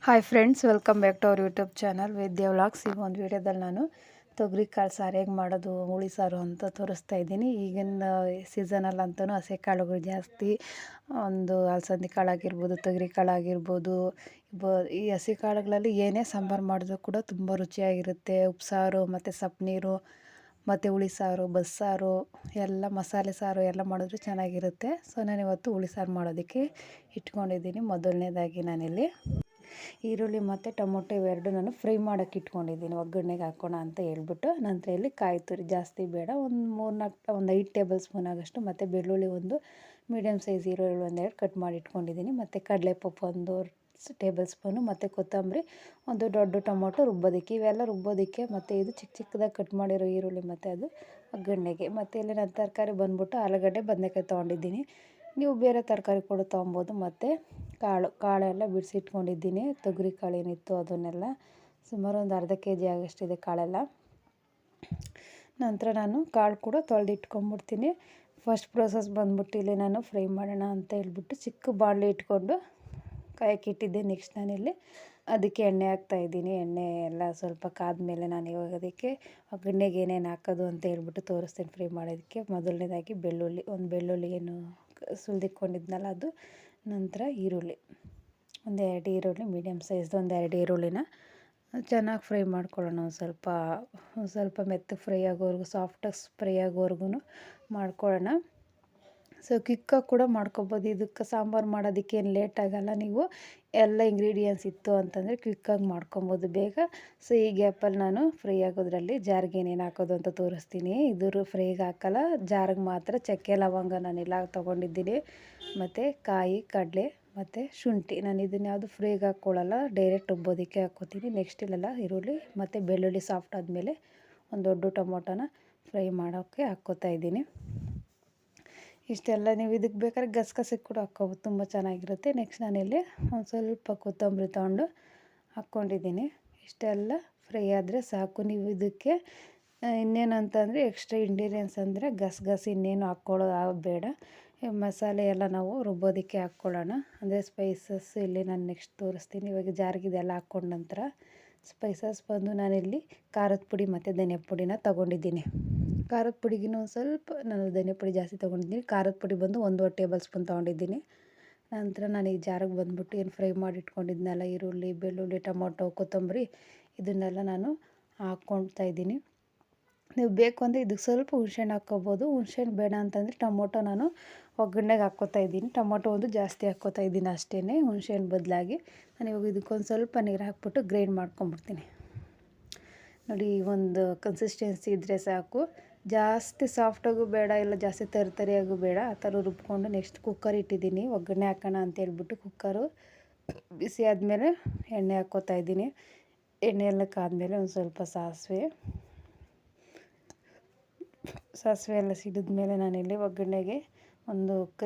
Hi friends, welcome back to our YouTube channel Vedya vlogs. ಈಗ ಒಂದು ವೀಡಿಯೋದಲ್ಲಿ ನಾನು ತೊಗರಿ ಕಾಳು ಸಾರು ಹೇಗೆ ಮಾಡೋದು, ಹುಳಿ ಸಾರು ಅಂತ ತೋರಿಸ್ತಾ ಇದ್ದೀನಿ. ಈಗಿನ ಸೀಸನಲ್ಲಂತೂ ಹಸೆ ಕಾಳುಗಳು ಜಾಸ್ತಿ. ಒಂದು ಅಲಸಂದಿ ಕಾಳಾಗಿರ್ಬೋದು, ತೊಗರಿ ಕಾಳಾಗಿರ್ಬೋದು, ಈ ಹಸಿ ಕಾಳುಗಳಲ್ಲಿ ಏನೇ ಸಾಂಬಾರು ಮಾಡಿದ್ರೂ ಕೂಡ ತುಂಬ ರುಚಿಯಾಗಿರುತ್ತೆ. ಉಪ್ಸಾರು ಮತ್ತು ಸಪ್ಪನೀರು ಮತ್ತು ಹುಳಿ ಸಾರು, ಬಸ್ಸಾರು ಎಲ್ಲ ಮಸಾಲೆ ಸಾರು ಎಲ್ಲ ಮಾಡಿದ್ರು ಚೆನ್ನಾಗಿರುತ್ತೆ. ಸೊ ನಾನಿವತ್ತು ಹುಳಿ ಸಾರು ಮಾಡೋದಕ್ಕೆ ಇಟ್ಕೊಂಡಿದ್ದೀನಿ. ಮೊದಲನೇದಾಗಿ ನಾನಿಲ್ಲಿ ಈರುಳ್ಳಿ ಮತ್ತು ಟೊಮೊಟೊ ಇವೆರಡು ನಾನು ಫ್ರೈ ಮಾಡೋಕ್ಕೆ ಇಟ್ಕೊಂಡಿದ್ದೀನಿ, ಒಗ್ಗರಣೆಗೆ ಹಾಕೋಣ ಅಂತ ಹೇಳ್ಬಿಟ್ಟು. ನಂತರ ಇಲ್ಲಿ ಕಾಯಿ ತುರಿ ಜಾಸ್ತಿ ಬೇಡ, ಒಂದು 5 ಟೇಬಲ್ ಸ್ಪೂನ್ ಆಗೋಷ್ಟು, ಮತ್ತು ಬೆಳ್ಳುಳ್ಳಿ ಒಂದು ಮೀಡಿಯಮ್ ಸೈಜ್ ಈರುಳ್ಳಿ ಒಂದೆರಡು ಕಟ್ ಮಾಡಿ ಇಟ್ಕೊಂಡಿದ್ದೀನಿ, ಮತ್ತು ಕಡಲೆಪಪ್ಪು ಒಂದು ಟೇಬಲ್ ಸ್ಪೂನು, ಮತ್ತು ಕೊತ್ತಂಬರಿ, ಒಂದು ದೊಡ್ಡ ಟೊಮೊಟೊ ರುಬ್ಬೋದಕ್ಕೆ, ಇವೆಲ್ಲ ರುಬ್ಬೋದಕ್ಕೆ. ಮತ್ತು ಇದು ಚಿಕ್ಕ ಚಿಕ್ಕದಾಗಿ ಕಟ್ ಮಾಡಿರೋ ಈರುಳ್ಳಿ ಮತ್ತು ಅದು ಒಗ್ಗರಣೆಗೆ. ಮತ್ತು ಇಲ್ಲಿ ನಾನು ತರಕಾರಿ ಬಂದ್ಬಿಟ್ಟು ಆಲೂಗಡ್ಡೆ, ಬದನೆಕಾಯಿ ತೊಗೊಂಡಿದ್ದೀನಿ. ನೀವು ಬೇರೆ ತರಕಾರಿ ಕೂಡ ತೊಗೊಬೋದು. ಮತ್ತು ಕಾಳೆಲ್ಲ ಬಿಡಿಸಿಟ್ಕೊಂಡಿದ್ದೀನಿ. ತೊಗರಿ ಕಾಳು ಏನಿತ್ತು ಅದನ್ನೆಲ್ಲ ಸುಮಾರು ಒಂದು ಅರ್ಧ ಕೆಜಿ ಆಗೋಷ್ಟಿದೆ ಕಾಳೆಲ್ಲ. ನಂತರ ನಾನು ಕಾಳು ಕೂಡ ತೊಳೆದಿಟ್ಕೊಂಡ್ಬಿಡ್ತೀನಿ. ಫಸ್ಟ್ ಪ್ರೋಸೆಸ್ ಬಂದ್ಬಿಟ್ಟು ಇಲ್ಲಿ ನಾನು ಫ್ರೈ ಮಾಡೋಣ ಅಂತ ಹೇಳ್ಬಿಟ್ಟು ಚಿಕ್ಕ ಬಾಣಲೆ ಇಟ್ಕೊಂಡು ಕಾಯಕ್ಕೆ ಇಟ್ಟಿದ್ದೆ. ನೆಕ್ಸ್ಟ್ ನಾನಿಲ್ಲಿ ಅದಕ್ಕೆ ಎಣ್ಣೆ ಹಾಕ್ತಾಯಿದ್ದೀನಿ. ಎಣ್ಣೆ ಎಲ್ಲ ಸ್ವಲ್ಪ ಕಾದ್ಮೇಲೆ ನಾನು ಇವಾಗ ಅದಕ್ಕೆ ಒಗ್ಗರಣೆಗೆ ಏನೇನು ಹಾಕೋದು ಅಂತ ಹೇಳ್ಬಿಟ್ಟು ತೋರಿಸ್ತೀನಿ ಫ್ರೈ ಮಾಡೋದಕ್ಕೆ. ಮೊದಲನೇದಾಗಿ ಒಂದು ಬೆಳ್ಳುಳ್ಳಿಯನ್ನು ಸುಲಿದಿಟ್ಕೊಂಡಿದ್ನಲ್ಲ ಅದು, ನಂತರ ಈರುಳ್ಳಿ ಒಂದು 2 ಈರುಳ್ಳಿ ಮೀಡಿಯಮ್ ಸೈಜ್ದು ಒಂದು 2 ಈರುಳ್ಳಿನ ಚೆನ್ನಾಗಿ ಫ್ರೈ ಮಾಡ್ಕೊಳ್ಳೋಣ. ಒಂದು ಸ್ವಲ್ಪ ಮೆತ್ತಗೆ ಫ್ರೈ ಆಗೋವರೆಗೂ, ಸಾಫ್ಟಾಗಿ ಫ್ರೈ ಆಗೋವರೆಗೂ ಮಾಡ್ಕೊಳ್ಳೋಣ. ಸೊ ಕ್ವಿಕ್ಕಾಗಿ ಕೂಡ ಮಾಡ್ಕೊಬೋದು. ಇದಕ್ಕೆ ಸಾಂಬಾರು ಮಾಡೋದಕ್ಕೆ ಏನು ಲೇಟ್ ಆಗೋಲ್ಲ. ನೀವು ಎಲ್ಲ ಇಂಗ್ರೀಡಿಯೆಂಟ್ಸ್ ಇತ್ತು ಅಂತಂದರೆ ಕ್ವಿಕ್ಕಾಗಿ ಮಾಡ್ಕೊಬೋದು ಬೇಗ. ಸೊ ಈ ಗ್ಯಾಪಲ್ಲಿ ನಾನು ಫ್ರೈ ಆಗೋದ್ರಲ್ಲಿ ಜಾರಿಗೆ ಏನೇನು ಹಾಕೋದು ಅಂತ ತೋರಿಸ್ತೀನಿ. ಇದ್ರ ಫ್ರೈಗೆ ಹಾಕೋಲ್ಲ, ಜಾರಿಗೆ ಮಾತ್ರ ಚಕ್ಕೆ ಲವಂಗ ನಾನೆಲ್ಲ ತೊಗೊಂಡಿದ್ದೀನಿ, ಮತ್ತು ಕಾಯಿ, ಕಡಲೆ ಮತ್ತು ಶುಂಠಿ. ನಾನು ಇದನ್ನು ಯಾವುದು ಫ್ರೈಗೆ ಹಾಕ್ಕೊಳ್ಳಲ್ಲ, ಡೈರೆಕ್ಟ್ ರುಬ್ಬೋದಕ್ಕೆ ಹಾಕ್ಕೋತೀನಿ. ನೆಕ್ಸ್ಟ್ ಇಲ್ಲೆಲ್ಲ ಈರುಳ್ಳಿ ಮತ್ತು ಬೆಳ್ಳುಳ್ಳಿ ಸಾಫ್ಟ್ ಆದಮೇಲೆ ಒಂದು ದೊಡ್ಡ ಟೊಮೊಟೊನ ಫ್ರೈ ಮಾಡೋಕ್ಕೆ ಹಾಕ್ಕೋತಾ ಇದ್ದೀನಿ. ಇಷ್ಟೆಲ್ಲ ನೀವು ಇದಕ್ಕೆ ಬೇಕಾದ್ರೆ ಗಸಗಸೆ ಕೂಡ ಹಾಕ್ಕೋಬೋದು, ತುಂಬ ಚೆನ್ನಾಗಿರುತ್ತೆ. ನೆಕ್ಸ್ಟ್ ನಾನಿಲ್ಲಿ ಒಂದು ಸ್ವಲ್ಪ ಕೊತ್ತಂಬರಿ ತೊಗೊಂಡು ಹಾಕ್ಕೊಂಡಿದ್ದೀನಿ. ಇಷ್ಟೆಲ್ಲ ಫ್ರೈ ಆದರೆ ಸಾಕು. ನೀವು ಇದಕ್ಕೆ ಇನ್ನೇನು ಅಂತಂದರೆ ಎಕ್ಸ್ಟ್ರಾ ಇಂಗ್ರೀಡಿಯೆಂಟ್ಸ್ ಅಂದರೆ ಗಸಗಸೆ ಇನ್ನೇನು ಹಾಕ್ಕೊಳ್ಳೋದು ಬೇಡ. ಮಸಾಲೆ ಎಲ್ಲ ನಾವು ರುಬ್ಬೋದಕ್ಕೆ ಹಾಕ್ಕೊಳ್ಳೋಣ. ಅಂದರೆ ಸ್ಪೈಸಸ್ ಇಲ್ಲಿ ನಾನು ನೆಕ್ಸ್ಟ್ ತೋರಿಸ್ತೀನಿ. ಇವಾಗ ಜಾರಿಗಿದೆಲ್ಲ ಹಾಕ್ಕೊಂಡ ನಂತರ ಸ್ಪೈಸಸ್ ಬಂದು ನಾನಿಲ್ಲಿ ಖಾರದ ಪುಡಿ ಮತ್ತು ಧನಿಯಾ ಪುಡಿನ ತೊಗೊಂಡಿದ್ದೀನಿ. ಖಾರದ ಪುಡಿಗಿನ ಒಂದು ಸ್ವಲ್ಪ ನಾನು ಧನಿಯಾ ಪುಡಿ ಜಾಸ್ತಿ ತೊಗೊಂಡಿದ್ದೀನಿ. ಖಾರದ ಪುಡಿ ಬಂದು 1 ಟೇಬಲ್ ಸ್ಪೂನ್ ತೊಗೊಂಡಿದ್ದೀನಿ. ನಂತರ ನಾನು ಈ ಜಾರಿಗೆ ಬಂದುಬಿಟ್ಟು ಏನು ಫ್ರೈ ಮಾಡಿ ಇಟ್ಕೊಂಡಿದ್ನಲ್ಲ ಈರುಳ್ಳಿ, ಬೆಳ್ಳುಳ್ಳಿ, ಟೊಮೊಟೊ, ಕೊತ್ತಂಬರಿ, ಇದನ್ನೆಲ್ಲ ನಾನು ಹಾಕ್ಕೊಳ್ತಾ ಇದ್ದೀನಿ. ನೀವು ಬೇಕು ಅಂದರೆ ಇದಕ್ಕೆ ಸ್ವಲ್ಪ ಹುಣಸೆಹಣ್ಣು ಹಾಕ್ಕೋಬೋದು. ಹುಣಸೆಹಣ್ಣು ಬೇಡ ಅಂತಂದರೆ ಟೊಮೊಟೊ ನಾನು ಒಗ್ಗರಣೆಗೆ ಹಾಕ್ಕೋತಾ ಇದ್ದೀನಿ. ಟೊಮೊಟೊ ಒಂದು ಜಾಸ್ತಿ ಹಾಕ್ಕೋತಾ ಇದ್ದೀನಿ ಅಷ್ಟೇ, ಹುಣಸೆಹಣ್ಣು ಬದಲಾಗಿ. ನಾನು ಇವಾಗ ಇದಕ್ಕೊಂದು ಸ್ವಲ್ಪ ನೀರು ಹಾಕ್ಬಿಟ್ಟು ಗ್ರೈಂಡ್ ಮಾಡ್ಕೊಂಬಿಡ್ತೀನಿ. ನೋಡಿ, ಒಂದು ಕನ್ಸಿಸ್ಟೆನ್ಸಿ ಇದ್ದರೆ ಸಾಕು. ಜಾಸ್ತಿ ಸಾಫ್ಟಾಗೂ ಬೇಡ, ಇಲ್ಲ ಜಾಸ್ತಿ ತರಿಯಾಗೂ ಬೇಡ. ಆ ಥರ ರುಬ್ಕೊಂಡು ನೆಕ್ಸ್ಟ್ ಕುಕ್ಕರ್ ಇಟ್ಟಿದ್ದೀನಿ. ಒಗ್ಗರಣೆ ಹಾಕೋಣ ಅಂತ ಹೇಳ್ಬಿಟ್ಟು ಕುಕ್ಕರು ಬಿಸಿ ಆದಮೇಲೆ ಎಣ್ಣೆ ಹಾಕ್ಕೋತಾ ಇದ್ದೀನಿ. ಎಣ್ಣೆ ಎಲ್ಲ ಕಾದ್ಮೇಲೆ ಒಂದು ಸ್ವಲ್ಪ ಸಾಸಿವೆ ಎಲ್ಲ ಸಿಡಿದ್ಮೇಲೆ ನಾನಿಲ್ಲಿ ಒಗ್ಗರಣೆಗೆ ಒಂದು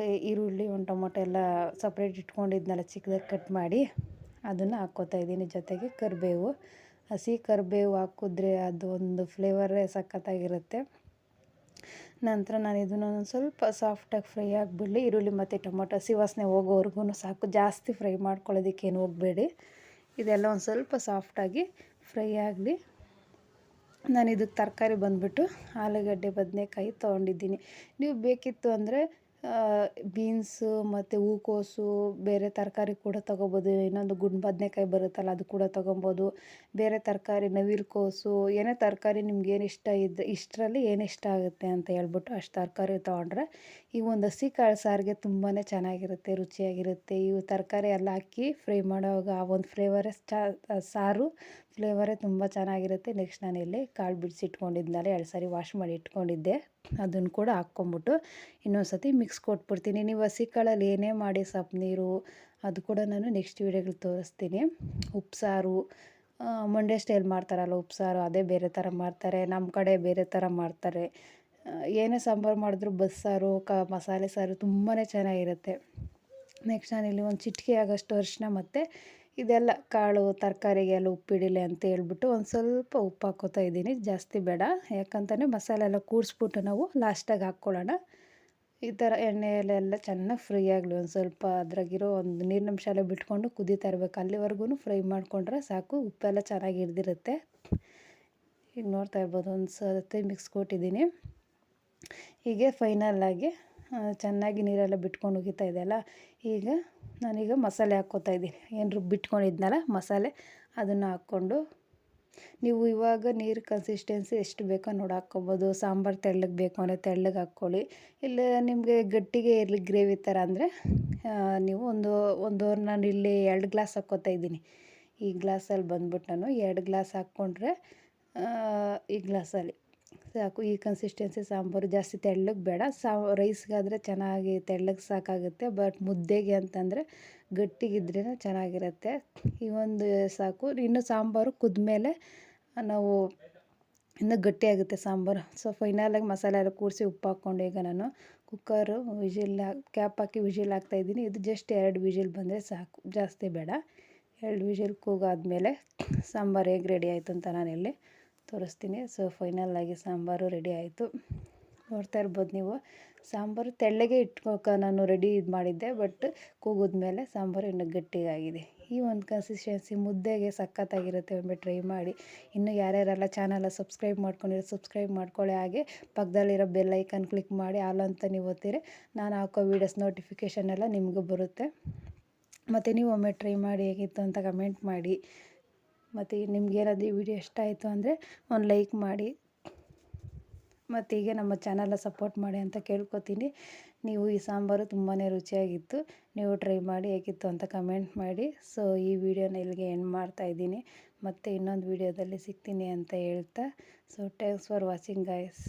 ಈರುಳ್ಳಿ, ಒಂದು ಟೊಮೊಟೊ ಎಲ್ಲ ಸಪ್ರೇಟ್ ಇಟ್ಕೊಂಡಿದ್ನಲ್ಲ ಚಿಕ್ಕದಾಗಿ ಕಟ್ ಮಾಡಿ, ಅದನ್ನು ಹಾಕ್ಕೋತಾ ಇದ್ದೀನಿ. ಜೊತೆಗೆ ಕರಿಬೇವು, ಹಸಿ ಕರಿಬೇವು ಹಾಕಿದ್ರೆ ಅದು ಒಂದು ಫ್ಲೇವರೇ ಸಖತ್ತಾಗಿರುತ್ತೆ. ನಂತರ ನಾನು ಇದನ್ನು ಒಂದು ಸ್ವಲ್ಪ ಸಾಫ್ಟಾಗಿ ಫ್ರೈ ಆಗಿಬಿಡಲಿ. ಈರುಳ್ಳಿ ಮತ್ತು ಟೊಮೊಟೊ ಹಸಿ ವಾಸನೆ ಹೋಗೋವರೆಗೂ ಸಾಕು, ಜಾಸ್ತಿ ಫ್ರೈ ಮಾಡ್ಕೊಳ್ಳೋದಕ್ಕೇನು ಹೋಗಬೇಡಿ. ಇದೆಲ್ಲ ಒಂದು ಸ್ವಲ್ಪ ಸಾಫ್ಟಾಗಿ ಫ್ರೈ ಆಗಲಿ. ನಾನು ಇದಕ್ಕೆ ತರಕಾರಿ ಬಂದುಬಿಟ್ಟು ಆಲೂಗಡ್ಡೆ, ಬದನೆಕಾಯಿ ತೊಗೊಂಡಿದ್ದೀನಿ. ನೀವು ಬೇಕಿತ್ತು ಅಂದರೆ ಬೀನ್ಸು ಮತ್ತು ಹೂಕೋಸು, ಬೇರೆ ತರಕಾರಿ ಕೂಡ ತೊಗೋಬೋದು. ಇನ್ನೊಂದು ಗುಂಡು ಬದನೆಕಾಯಿ ಬರುತ್ತಲ್ಲ, ಅದು ಕೂಡ ತೊಗೊಬೋದು. ಬೇರೆ ತರಕಾರಿ, ನವಿಲುಕೋಸು, ಏನೇ ತರಕಾರಿ ನಿಮ್ಗೇನು ಇಷ್ಟರಲ್ಲಿ ಏನು ಇಷ್ಟ ಆಗುತ್ತೆ ಅಂತ ಹೇಳ್ಬಿಟ್ಟು ಅಷ್ಟು ತರಕಾರಿ ತೊಗೊಂಡ್ರೆ ಈ ಒಂದು ಹಸಿ ಕಾಳು ಸಾರಿಗೆ ತುಂಬಾ ಚೆನ್ನಾಗಿರುತ್ತೆ, ರುಚಿಯಾಗಿರುತ್ತೆ. ಇವು ತರಕಾರಿ ಎಲ್ಲ ಹಾಕಿ ಫ್ರೈ ಮಾಡೋವಾಗ ಆ ಒಂದು ಫ್ಲೇವರೇ ಸಾರು ಫ್ಲೇವರೇ ತುಂಬ ಚೆನ್ನಾಗಿರುತ್ತೆ. ನೆಕ್ಸ್ಟ್ ನಾನಿಲ್ಲಿ ಕಾಳು ಬಿಡಿಸಿಟ್ಕೊಂಡಿದ್ನಲ್ಲ, 2 ಸಾರಿ ವಾಶ್ ಮಾಡಿ ಇಟ್ಕೊಂಡಿದ್ದೆ, ಅದನ್ನು ಕೂಡ ಹಾಕ್ಕೊಂಬಿಟ್ಟು ಇನ್ನೊಂದು ಸತಿ ಮಿಕ್ಸ್ ಕೊಟ್ಬಿಡ್ತೀನಿ. ನೀವು ಹಸಿ ಕಾಳಲ್ಲಿ ಏನೇ ಮಾಡಿ ಸಪ್ಪನೀರು, ಅದು ಕೂಡ ನಾನು ನೆಕ್ಸ್ಟ್ ವೀಡಿಯೋಗಳು ತೋರಿಸ್ತೀನಿ. ಉಪ್ಸಾರು, ಮಂಡ್ಯ ಸ್ಟೈಲ್ ಮಾಡ್ತಾರಲ್ಲ ಉಪ್ಸಾರು, ಅದೇ ಬೇರೆ ಥರ ಮಾಡ್ತಾರೆ. ನಮ್ಮ ಕಡೆ ಬೇರೆ ಥರ ಮಾಡ್ತಾರೆ. ಏನೇ ಸಾಂಬಾರು ಮಾಡಿದ್ರು ಬಸ್ಸಾರು, ಮಸಾಲೆ ಸಾರು ತುಂಬಾ ಚೆನ್ನಾಗಿರುತ್ತೆ. ನೆಕ್ಸ್ಟ್ ನಾನಿಲ್ಲಿ ಒಂದು ಚಿಟಿಕೆ ಆಗೋಷ್ಟು ಅರಿಶಿನ ಮತ್ತು ಇದೆಲ್ಲ ಕಾಳು ತರಕಾರಿಗೆಲ್ಲ ಉಪ್ಪಿಡಿಲೆ ಅಂತ ಹೇಳ್ಬಿಟ್ಟು ಒಂದು ಸ್ವಲ್ಪ ಉಪ್ಪು ಹಾಕ್ಕೋತಾ ಇದ್ದೀನಿ, ಜಾಸ್ತಿ ಬೇಡ. ಯಾಕಂತಲೇ ಮಸಾಲೆ ಎಲ್ಲ ಕೂಡಿಸ್ಬಿಟ್ಟು ನಾವು ಲಾಸ್ಟಾಗಿ ಹಾಕ್ಕೊಳ್ಳೋಣ. ಈ ಥರ ಎಣ್ಣೆಯಲ್ಲೆಲ್ಲ ಚೆನ್ನಾಗಿ ಫ್ರೈ ಆಗಲಿ. ಒಂದು ಸ್ವಲ್ಪ ಅದ್ರಾಗಿರೋ ಒಂದು ನೀರಿನಂಶ ಎಲ್ಲ ಬಿಟ್ಕೊಂಡು ಕುದೀತಾ ಇರಬೇಕು. ಅಲ್ಲಿವರೆಗೂ ಫ್ರೈ ಮಾಡಿಕೊಂಡ್ರೆ ಸಾಕು. ಉಪ್ಪೆಲ್ಲ ಚೆನ್ನಾಗಿ ಹಿಡ್ದಿರುತ್ತೆ. ಈಗ ನೋಡ್ತಾ ಇರ್ಬೋದು, ಒಂದು ಸರ್ತಿ ಮಿಕ್ಸ್ ಕೊಟ್ಟಿದ್ದೀನಿ. ಹೀಗೆ ಫೈನಲ್ಲಾಗಿ ಚೆನ್ನಾಗಿ ನೀರೆಲ್ಲ ಬಿಟ್ಕೊಂಡು ಉಗಿತಾ ಇದೆಯಲ್ಲ, ಈಗ ನಾನೀಗ ಮಸಾಲೆ ಹಾಕ್ಕೋತಾ ಇದ್ದೀನಿ. ಏನು ರುಬ್ಬಿಟ್ಕೊಂಡಿದ್ನಲ್ಲ ಮಸಾಲೆ, ಅದನ್ನು ಹಾಕ್ಕೊಂಡು ನೀವು ಇವಾಗ ನೀರು ಕನ್ಸಿಸ್ಟೆನ್ಸಿ ಎಷ್ಟು ಬೇಕೋ ನೋಡಿ ಹಾಕ್ಕೊಬೋದು. ಸಾಂಬಾರು ತೆಳ್ಳಗೆ ಬೇಕು ಅಂದರೆ ತೆಳ್ಳಗೆ ಹಾಕ್ಕೊಳ್ಳಿ. ಇಲ್ಲ ನಿಮಗೆ ಗಟ್ಟಿಗೆ ಇರಲಿ ಗ್ರೇವಿ ಥರ ಅಂದರೆ ನೀವು ನಾನು ಇಲ್ಲಿ 2 ಗ್ಲಾಸ್ ಹಾಕ್ಕೋತಾ ಇದ್ದೀನಿ. ಈ ಗ್ಲಾಸಲ್ಲಿ ಬಂದ್ಬಿಟ್ಟು ನಾನು 2 ಗ್ಲಾಸ್ ಹಾಕ್ಕೊಂಡ್ರೆ ಈ ಗ್ಲಾಸಲ್ಲಿ ಸಾಕು. ಈ ಕನ್ಸಿಸ್ಟೆನ್ಸಿ ಸಾಂಬಾರು ಜಾಸ್ತಿ ತೆಳ್ಳಗೆ ಬೇಡ. ರೈಸ್ಗಾದರೆ ಚೆನ್ನಾಗಿ ತೆಳ್ಳಗೆ ಸಾಕಾಗುತ್ತೆ. ಬಟ್ ಮುದ್ದೆಗೆ ಅಂತಂದರೆ ಗಟ್ಟಿಗಿದ್ರೇ ಚೆನ್ನಾಗಿರುತ್ತೆ. ಈ ಒಂದು ಸಾಕು. ಇನ್ನು ಸಾಂಬಾರು ಕುದ್ಮೇಲೆ ನಾವು ಇನ್ನೂ ಗಟ್ಟಿಯಾಗುತ್ತೆ ಸಾಂಬಾರು. ಸೊ ಫೈನಲಾಗಿ ಮಸಾಲೆ ಎಲ್ಲ ಕೂರಿಸಿ ಉಪ್ಪು ಹಾಕ್ಕೊಂಡು ಈಗ ನಾನು ಕುಕ್ಕರು ಕ್ಯಾಪ್ ಹಾಕಿ ವಿಜಿಲ್ ಹಾಕ್ತಾಯಿದ್ದೀನಿ. ಇದು ಜಸ್ಟ್ 2 ವಿಜಿಲ್ ಬಂದರೆ ಸಾಕು, ಜಾಸ್ತಿ ಬೇಡ. 2 ವಿಜಿಲ್ ಕೂಗಾದ್ಮೇಲೆ ಸಾಂಬಾರು ಹೇಗೆ ರೆಡಿ ಆಯಿತು ಅಂತ ನಾನಿಲ್ಲಿ ತೋರಿಸ್ತೀನಿ. ಸೊ ಫೈನಲ್ಲಾಗಿ ಸಾಂಬಾರು ರೆಡಿ ಆಯಿತು. ನೋಡ್ತಾ ಇರ್ಬೋದು ನೀವು. ಸಾಂಬಾರು ತೆಳ್ಳಗೆ ನಾನು ರೆಡಿ ಮಾಡಿದ್ದೆ, ಬಟ್ ಕೂಗಿದ್ಮೇಲೆ ಸಾಂಬಾರು ಇನ್ನೂ ಗಟ್ಟಿಗಾಗಿದೆ. ಈ ಒಂದು ಕನ್ಸಿಸ್ಟೆನ್ಸಿ ಮುದ್ದೆಗೆ ಸಖತ್ತಾಗಿರುತ್ತೆ. ಒಮ್ಮೆ ಟ್ರೈ ಮಾಡಿ. ಇನ್ನು ಯಾರ್ಯಾರೆಲ್ಲ ಚಾನಲ್ ಸಬ್ಸ್ಕ್ರೈಬ್ ಸಬ್ಸ್ಕ್ರೈಬ್ ಮಾಡ್ಕೊಳ್ಳಿ. ಹಾಗೆ ಪಕ್ಕದಲ್ಲಿರೋ ಬೆಲ್ ಐಕನ್ ಕ್ಲಿಕ್ ಮಾಡಿ ಆಲ್ ಅಂತ ನೀವು ಒತ್ತಿದ್ರೆ ನಾನು ಹಾಕೋ ವೀಡಿಯೋಸ್ ನೋಟಿಫಿಕೇಷನ್ ಎಲ್ಲ ನಿಮಗೂ ಬರುತ್ತೆ. ಮತ್ತು ನೀವು ಒಮ್ಮೆ ಟ್ರೈ ಮಾಡಿ ಹೇಗಿತ್ತು ಅಂತ ಕಮೆಂಟ್ ಮಾಡಿ. ಮತ್ತು ನಿಮ್ಗೇನಾದರೂ ಈ ವಿಡಿಯೋ ಇಷ್ಟ ಆಯಿತು ಅಂದರೆ ಒಂದು ಲೈಕ್ ಮಾಡಿ. ಮತ್ತು ಹೀಗೆ ನಮ್ಮ ಚಾನಲ್ನ ಸಪೋರ್ಟ್ ಮಾಡಿ ಅಂತ ಕೇಳ್ಕೊತೀನಿ. ನೀವು ಈ ಸಾಂಬಾರು ತುಂಬಾ ರುಚಿಯಾಗಿತ್ತು. ನೀವು ಟ್ರೈ ಮಾಡಿ ಹೇಗಿತ್ತು ಅಂತ ಕಮೆಂಟ್ ಮಾಡಿ. ಸೊ ಈ ವಿಡಿಯೋನ ಇಲ್ಲಿಗೆ ಎಂಡ್ ಮಾಡ್ತಾಯಿದ್ದೀನಿ. ಮತ್ತು ಇನ್ನೊಂದು ವಿಡಿಯೋದಲ್ಲಿ ಸಿಗ್ತೀನಿ ಅಂತ ಹೇಳ್ತಾ, so thanks for watching guys.